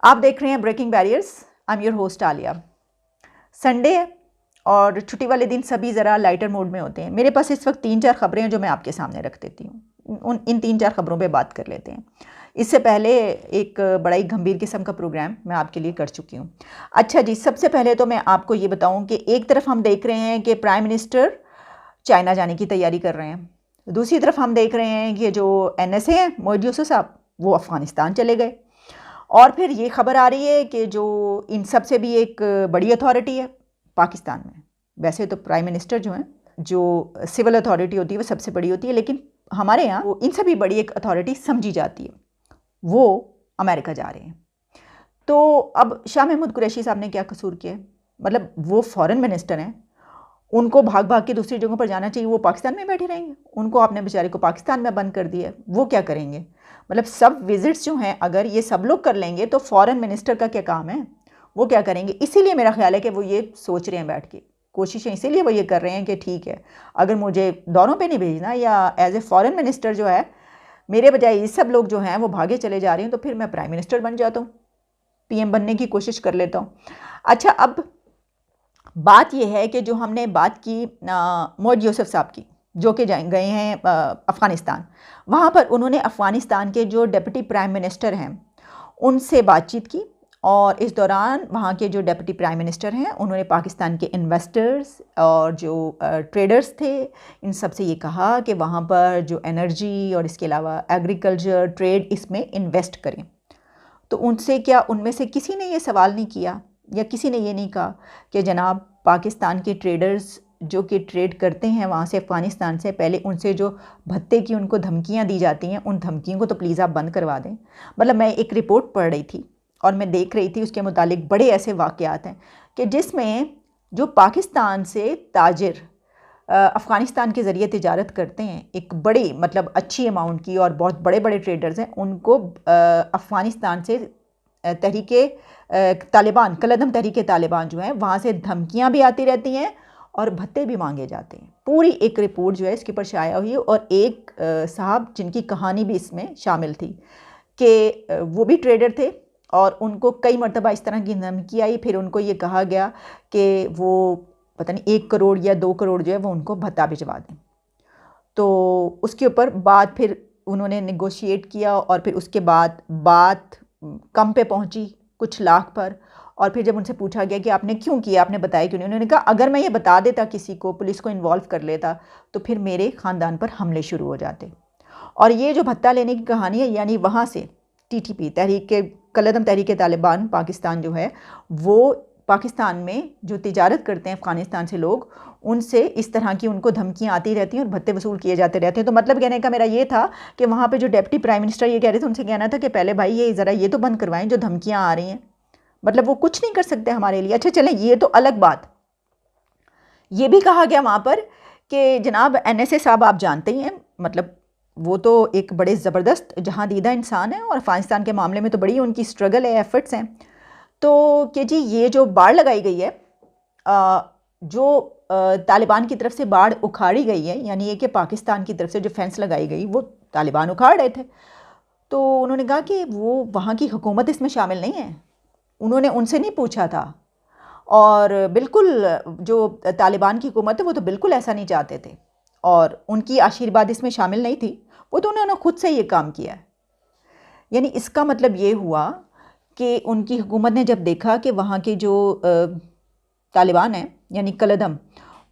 आप देख रहे हैं breaking barriers. I am your host Alia. Sunday है और छुट्टी वाले दिन सभी ज़रा लाइटर मोड में होते हैं। मेरे पास इस वक्त 3-4 ख़बरें हैं जो मैं आपके सामने रख देती हूँ। इन 3-4 ख़बरों पे बात कर लेते हैं। इससे पहले एक बड़ा ही गंभीर किस्म का प्रोग्राम मैं आपके लिए कर चुकी हूँ। अच्छा जी, सबसे पहले तो मैं आपको ये बताऊँ कि एक तरफ हम देख रहे हैं कि प्राइम मिनिस्टर चाइना जाने की तैयारी कर रहे हैं, दूसरी तरफ हम देख रहे हैं कि जो NSA हैं मोदी यूसुफ साहब वो अफ़गानिस्तान चले गए। और फिर ये खबर आ रही है कि जो इन सब से भी एक बड़ी अथॉरिटी है पाकिस्तान में। वैसे तो प्राइम मिनिस्टर जो हैं, जो सिविल अथॉरिटी होती है वो सबसे बड़ी होती है, लेकिन हमारे यहाँ वो इनसे भी बड़ी एक अथॉरिटी समझी जाती है, वो अमेरिका जा रहे हैं। तो अब शाह महमूद कुरैशी साहब ने क्या कसूर किया है? मतलब वो फॉरेन मिनिस्टर हैं, उनको भाग भाग के दूसरी जगहों पर जाना चाहिए, वो पाकिस्तान में बैठे रहेंगे? उनको आपने बेचारे को पाकिस्तान में बंद कर दिया है, वो क्या करेंगे? मतलब सब विजिट्स जो हैं अगर ये सब लोग कर लेंगे तो फॉरेन मिनिस्टर का क्या काम है, वो क्या करेंगे? इसीलिए मेरा ख्याल है कि वो ये सोच रहे हैं बैठ के, कोशिशें इसीलिए वो ये कर रहे हैं कि ठीक है, अगर मुझे दौरों पे नहीं भेजना या एज ए फॉरेन मिनिस्टर जो है मेरे बजाय ये सब लोग जो हैं वो भागे चले जा रहे हैं, तो फिर मैं प्राइम मिनिस्टर बन जाता हूँ, PM बनने की कोशिश कर लेता हूँ। अच्छा, अब बात यह है कि जो हमने बात की मोदी यूसुफ साहब की, जो कि गए हैं अफ़गानिस्तान। वहाँ पर उन्होंने अफ़गानिस्तान के जो डिप्टी प्राइम मिनिस्टर हैं उनसे बातचीत की, और इस दौरान वहाँ के जो डिप्टी प्राइम मिनिस्टर हैं उन्होंने पाकिस्तान के इन्वेस्टर्स और जो ट्रेडर्स थे इन सब से ये कहा कि वहाँ पर जो एनर्जी और इसके अलावा एग्रीकल्चर, ट्रेड, इसमें इन्वेस्ट करें। तो उनसे क्या, उनमें से किसी ने ये सवाल नहीं किया या किसी ने ये नहीं कहा कि जनाब पाकिस्तान के ट्रेडर्स जो कि ट्रेड करते हैं वहाँ से अफ़गानिस्तान से, पहले उनसे जो भत्ते की उनको धमकियाँ दी जाती हैं उन धमकियों को तो प्लीज़ आप बंद करवा दें। मतलब मैं एक रिपोर्ट पढ़ रही थी और मैं देख रही थी, उसके मुतालिक बड़े ऐसे वाक़यात हैं कि जिसमें जो पाकिस्तान से ताजिर अफ़गानिस्तान के ज़रिए तिजारत करते हैं एक बड़ी मतलब अच्छी अमाउंट की, और बहुत बड़े बड़े ट्रेडर्स हैं, उनको अफ़गानिस्तान से तहरीके तालिबान, कलदम तहरीके तालिबान जो है वहाँ से धमकियाँ भी आती रहती हैं और भत्ते भी मांगे जाते हैं। पूरी एक रिपोर्ट जो है इसके ऊपर शाया हुई है, और एक साहब जिनकी कहानी भी इसमें शामिल थी कि वो भी ट्रेडर थे और उनको कई मरतबा इस तरह की धमकी आई, फिर उनको ये कहा गया कि वो पता नहीं 1 करोड़ या 2 करोड़ जो है वो उनको भत्ता भिजवा दें। तो उसके ऊपर बात फिर उन्होंने नेगोशिएट किया, और फिर उसके बाद बात कम पे पहुंची, कुछ लाख पर। और फिर जब उनसे पूछा गया कि आपने क्यों किया, आपने बताया क्यों नहीं, उन्होंने कहा अगर मैं ये बता देता किसी को, पुलिस को इन्वॉल्व कर लेता, तो फिर मेरे ख़ानदान पर हमले शुरू हो जाते। और ये जो भत्ता लेने की कहानी है, यानी वहाँ से TTP कलदम तहरीक तालिबान पाकिस्तान जो है वो पाकिस्तान में जो तिजारत करते हैं अफ़गानिस्तान से लोग, उनसे इस तरह की उनको धमकियाँ आती रहती हैं और भत्ते वसूल किए जाते रहते हैं। तो मतलब कहने का मेरा ये था कि वहाँ पे जो डिप्टी प्राइम मिनिस्टर ये कह रहे थे, उनसे कहना था कि पहले भाई ये ज़रा ये तो बंद करवाएं जो धमकियाँ आ रही हैं। मतलब वो कुछ नहीं कर सकते हमारे लिए। अच्छा चलें, ये तो अलग बात। ये भी कहा गया वहाँ पर कि जनाब NSA साहब आप जानते ही हैं, मतलब वो तो एक बड़े ज़बरदस्त जहाँ दीदा इंसान है और अफ़गानिस्तान के मामले में तो बड़ी उनकी स्ट्रगल है, एफ़र्ट्स हैं। तो कि जी ये जो बाड़ लगाई गई है, जो तालिबान की तरफ से बाड़ उखाड़ी गई है, यानी ये कि पाकिस्तान की तरफ से जो फेंस लगाई गई वो तालिबान उखाड़ रहे थे। तो उन्होंने कहा कि वो वहाँ की हुकूमत इसमें शामिल नहीं है, उन्होंने उनसे नहीं पूछा था। और बिल्कुल जो तालिबान की हुकूमत है वो तो बिल्कुल ऐसा नहीं चाहते थे, और उनकी आशीर्वाद इसमें शामिल नहीं थी, वो तो उन्होंने खुद से ये काम किया है। यानी इसका मतलब ये हुआ कि उनकी हुकूमत ने जब देखा कि वहाँ के जो तालिबान हैं यानी कलदम,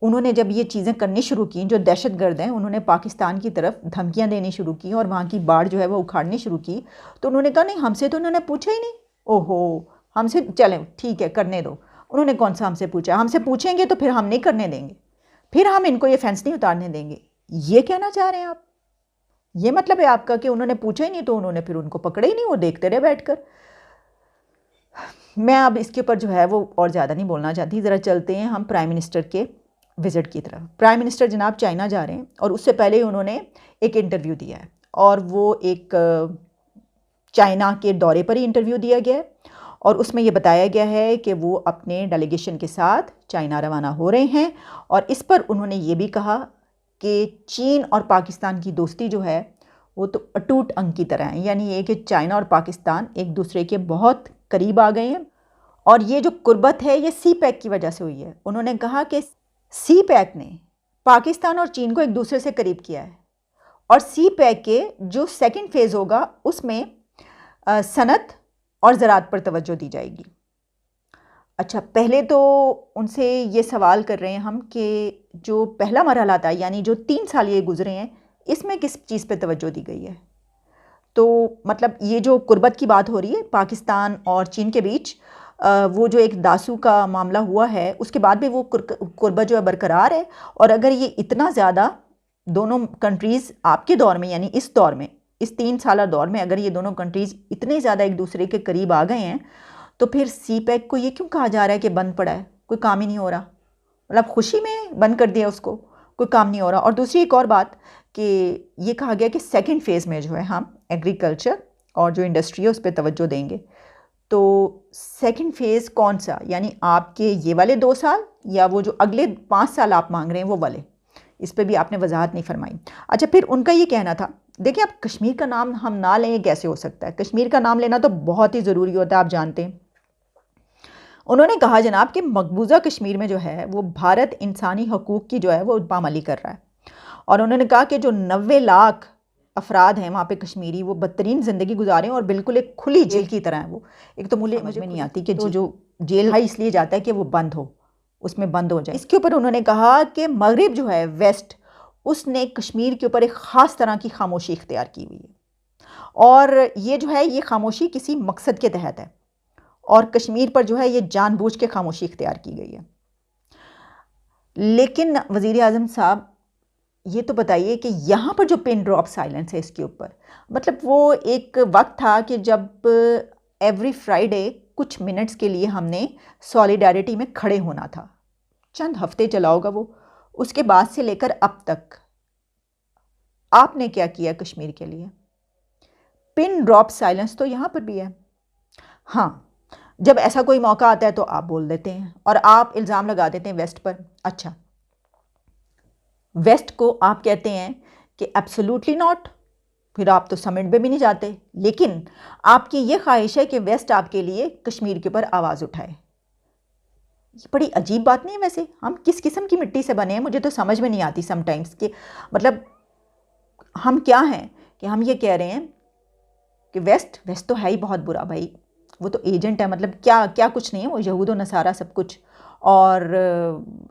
उन्होंने जब ये चीज़ें करनी शुरू की, जो दहशतगर्द हैं, उन्होंने पाकिस्तान की तरफ धमकियाँ देनी शुरू की और वहाँ की बाढ़ जो है वो उखाड़नी शुरू की, तो उन्होंने कहा नहीं, हमसे तो उन्होंने पूछा ही नहीं। ओहो, हमसे चलें ठीक है करने दो। उन्होंने कौन सा हमसे पूछा? हमसे पूछेंगे तो फिर हम नहीं करने देंगे, फिर हम इनको ये फेंस नहीं उतारने देंगे। ये कहना चाह रहे हैं आप? ये मतलब है आपका कि उन्होंने पूछा ही नहीं तो उन्होंने फिर उनको पकड़े ही नहीं, वो देखते रहे बैठकर। मैं अब इसके ऊपर जो है वो और ज़्यादा नहीं बोलना चाहती। ज़रा चलते हैं हम प्राइम मिनिस्टर के विज़िट की तरफ। प्राइम मिनिस्टर जनाब चाइना जा रहे हैं, और उससे पहले ही उन्होंने एक इंटरव्यू दिया है, और वो एक चाइना के दौरे पर ही इंटरव्यू दिया गया है, और उसमें ये बताया गया है कि वो अपने डेलीगेशन के साथ चाइना रवाना हो रहे हैं। और इस पर उन्होंने ये भी कहा कि चीन और पाकिस्तान की दोस्ती जो है वो तो अटूट अंग की तरह है, यानी ये कि चाइना और पाकिस्तान एक दूसरे के बहुत करीब आ गए हैं। और ये जो कुर्बत है ये सी पैक की वजह से हुई है। उन्होंने कहा कि सी पैक ने पाकिस्तान और चीन को एक दूसरे से करीब किया है, और सी पैक के जो सेकंड फेज़ होगा उसमें सनत और ज़राअत पर तवज्जो दी जाएगी। अच्छा, पहले तो उनसे ये सवाल कर रहे हैं हम कि जो पहला मरहला था, यानी जो 3 साल ये गुजरे हैं, इसमें किस चीज़ पे तवज्जो दी गई है। तो मतलब ये जो कुर्बत की बात हो रही है पाकिस्तान और चीन के बीच, वो जो एक दासू का मामला हुआ है उसके बाद भी वो कुर्बत जो है बरकरार है। और अगर ये इतना ज़्यादा दोनों कंट्रीज़ आपके दौर में, यानी इस दौर में, इस 3 साल दौर में अगर ये दोनों कंट्रीज़ इतने ज़्यादा एक दूसरे के करीब आ गए हैं, तो फिर सी पैक को ये क्यों कहा जा रहा है कि बंद पड़ा है, कोई काम ही नहीं हो रहा। मतलब खुशी में बंद कर दिया उसको, कोई काम नहीं हो रहा। और दूसरी एक और बात कि ये कहा गया कि सेकंड फेज़ में जो है हम एग्रीकल्चर और जो इंडस्ट्री है उस पर तवज्जो देंगे। तो सेकंड फेज़ कौन सा, यानी आपके ये वाले 2 साल या वो जो अगले 5 साल आप मांग रहे हैं वो वाले, इस पर भी आपने वजाहत नहीं फरमाई। अच्छा, फिर उनका ये कहना था, देखिए अब कश्मीर का नाम हम ना लें कैसे हो सकता है, कश्मीर का नाम लेना तो बहुत ही ज़रूरी होता है, आप जानते हैं। उन्होंने कहा जनाब कि मकबूजा कश्मीर में जो है वो भारत इंसानी हकूक़ की जो है वो पामाली कर रहा है। और उन्होंने कहा कि जो 90 लाख अफराद हैं वहाँ पे कश्मीरी, वो बदतरीन ज़िंदगी गुजारें और बिल्कुल एक खुली जेल की तरह है वो। एक तो मुझे समझ में नहीं आती कि जो जेल है इसलिए जाता है कि वो बंद हो, उसमें बंद हो जाए। इसके ऊपर उन्होंने कहा कि मगरिब जो है वेस्ट, उसने कश्मीर के ऊपर एक ख़ास तरह की खामोशी इख्तियार की हुई है, और ये जो है ये खामोशी किसी मकसद के तहत है, और कश्मीर पर जो है ये जानबूझ के खामोशी इख्तियार की गई है। लेकिन वज़ीर आज़म साहब, ये तो बताइए कि यहाँ पर जो पिन ड्रॉप साइलेंस है इसके ऊपर, मतलब वो एक वक्त था कि जब एवरी फ्राइडे कुछ मिनट्स के लिए हमने सॉलिडारिटी में खड़े होना था। चंद हफ्ते चला होगा वो, उसके बाद से लेकर अब तक आपने क्या किया कश्मीर के लिए? पिन ड्रॉप साइलेंस तो यहाँ पर भी है। हाँ, जब ऐसा कोई मौका आता है तो आप बोल देते हैं और आप इल्ज़ाम लगा देते हैं वेस्ट पर। अच्छा, वेस्ट को आप कहते हैं कि एब्सोल्युटली नॉट, फिर आप तो समिट पे भी नहीं जाते। लेकिन आपकी ये ख्वाहिश है कि वेस्ट आपके लिए कश्मीर के ऊपर आवाज़ उठाए। ये बड़ी अजीब बात नहीं है? वैसे हम किस किस्म की मिट्टी से बने हैं, मुझे तो समझ में नहीं आती समटाइम्स कि मतलब हम क्या हैं कि हम ये कह रहे हैं कि वेस्ट तो है ही बहुत बुरा भाई, वो तो एजेंट है, मतलब क्या क्या कुछ नहीं है, वो यहूद व नसारा सब कुछ। और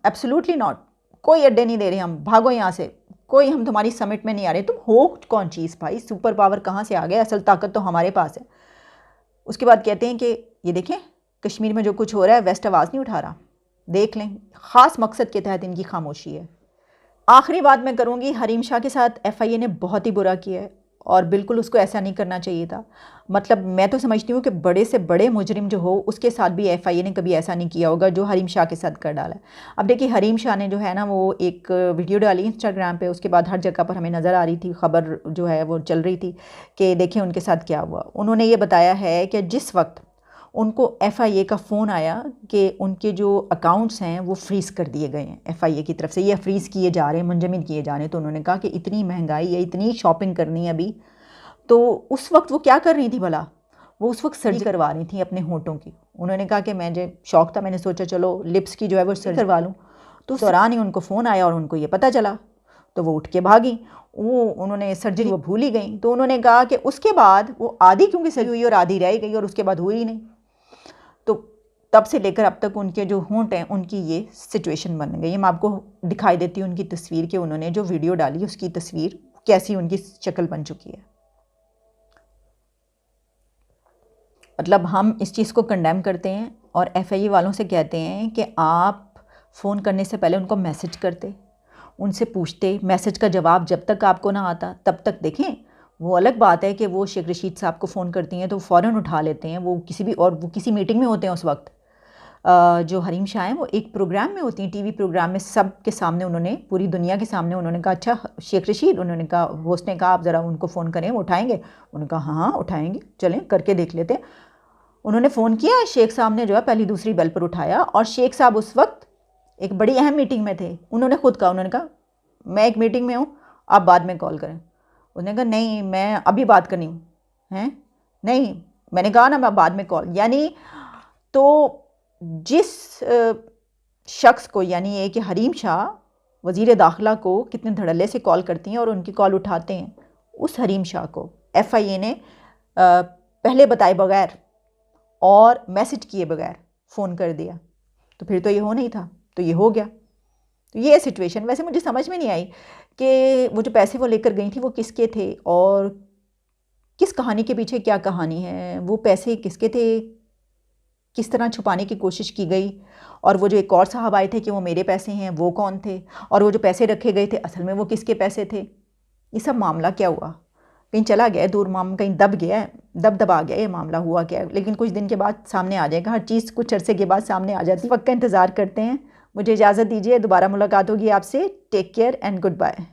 एब्सोल्युटली नॉट, कोई अड्डे नहीं दे रहे हम, भागो यहाँ से, कोई हम तुम्हारी समिट में नहीं आ रहे। तुम हो कौन चीज़ भाई, सुपर पावर कहाँ से आ गया, असल ताकत तो हमारे पास है। उसके बाद कहते हैं कि ये देखें कश्मीर में जो कुछ हो रहा है वेस्ट आवाज़ नहीं उठा रहा, देख लें, ख़ास मकसद के तहत इनकी खामोशी है। आखिरी बात मैं करूँगी, हरीम शाह के साथ FIA ने बहुत ही बुरा किया है और बिल्कुल उसको ऐसा नहीं करना चाहिए था। मतलब मैं तो समझती हूँ कि बड़े से बड़े मुजरिम जो हो उसके साथ भी FIA ने कभी ऐसा नहीं किया होगा जो हरीम शाह के साथ कर डाला है। अब देखिए हरीम शाह ने जो है ना वो एक वीडियो डाली इंस्टाग्राम पे, उसके बाद हर जगह पर हमें नज़र आ रही थी, ख़बर जो है वो चल रही थी कि देखिए उनके साथ क्या हुआ। उन्होंने ये बताया है कि जिस वक्त उनको FIA का फ़ोन आया कि उनके जो अकाउंट्स हैं वो फ्रीज़ कर दिए गए हैं FIA की तरफ से, ये फ्रीज़ किए जा रहे हैं, मुंजमद किए जा रहे हैं, तो उन्होंने कहा कि इतनी महंगाई है, इतनी शॉपिंग करनी है अभी, तो उस वक्त वो क्या कर रही थी भला, वो उस वक्त सर्जरी करवा रही थी अपने होंठों की। उन्होंने कहा कि मुझे शौक़ था, मैंने सोचा चलो लिप्स की जो है वो सर्जरी करवा लूँ। तो उस दौरान ही उनको फ़ोन आया और उनको ये पता चला, तो वो उठ के भागी। वो उन्होंने सर्जरी वो भूल ही गई। तो उन्होंने कहा कि उसके बाद वो आधी क्योंकि सही हुई और आधी रह गई और उसके बाद हुई ही नहीं। तो तब से लेकर अब तक उनके जो होंठ हैं उनकी ये सिचुएशन बन गई है। मैं आपको दिखाई देती हूँ उनकी तस्वीर कि उन्होंने जो वीडियो डाली उसकी तस्वीर कैसी उनकी शक्ल बन चुकी है। मतलब हम इस चीज़ को कंडेम करते हैं और FIA वालों से कहते हैं कि आप फ़ोन करने से पहले उनको मैसेज करते, उनसे पूछते, मैसेज का जवाब जब तक आपको ना आता तब तक देखें। वो अलग बात है कि वो शेख रशीद साहब को फ़ोन करती हैं तो फ़ौरन उठा लेते हैं, वो किसी भी और वो किसी मीटिंग में होते हैं उस वक्त। जो हरीम शाह हैं वो एक प्रोग्राम में होती हैं, TV प्रोग्राम में, सब के सामने उन्होंने, पूरी दुनिया के सामने उन्होंने कहा अच्छा शेख रशीद, उन्होंने कहा, होस्ट ने कहा आप ज़रा उनको फ़ोन करें, वो उठाएंगे? उन्होंने कहा हाँ उठाएंगे, चलें करके देख लेते हैं। उन्होंने फ़ोन किया, शेख साहब ने जो है पहली दूसरी बेल पर उठाया और शेख साहब उस वक्त एक बड़ी अहम मीटिंग में थे। उन्होंने ख़ुद कहा, उन्होंने कहा मैं एक मीटिंग में हूँ, आप बाद में कॉल करें। उन्होंने कहा नहीं मैं अभी बात करनी हूँ, हैं नहीं मैंने कहा ना मैं बाद में कॉल, यानी तो जिस शख्स को, यानी ये कि हरीम शाह वज़ीर दाखिला को कितने धड़ल्ले से कॉल करती हैं और उनकी कॉल उठाते हैं, उस हरीम शाह को FIA ने पहले बताए बगैर और मैसेज किए बगैर फ़ोन कर दिया। तो फिर तो ये हो नहीं था, तो ये हो गया। तो ये सिचुएशन वैसे मुझे समझ में नहीं आई कि वो जो पैसे वो लेकर गई थी वो किसके थे और किस कहानी के पीछे क्या कहानी है, वो पैसे किसके थे, किस तरह छुपाने की कोशिश की गई, और वो जो एक और साहब आए थे कि वो मेरे पैसे हैं, वो कौन थे, और वो जो पैसे रखे गए थे असल में वो किसके पैसे थे। ये सब मामला क्या हुआ, कहीं चला गया दूर, कहीं दब गया, दबा गया ये मामला, हुआ क्या। लेकिन कुछ दिन के बाद सामने आ जाएगा, हर चीज़ कुछ अरसे के बाद सामने आ जाती है। वक्त का इंतज़ार करते हैं। मुझे इजाज़त दीजिए, दोबारा मुलाकात होगी आपसे। Take care and good bye.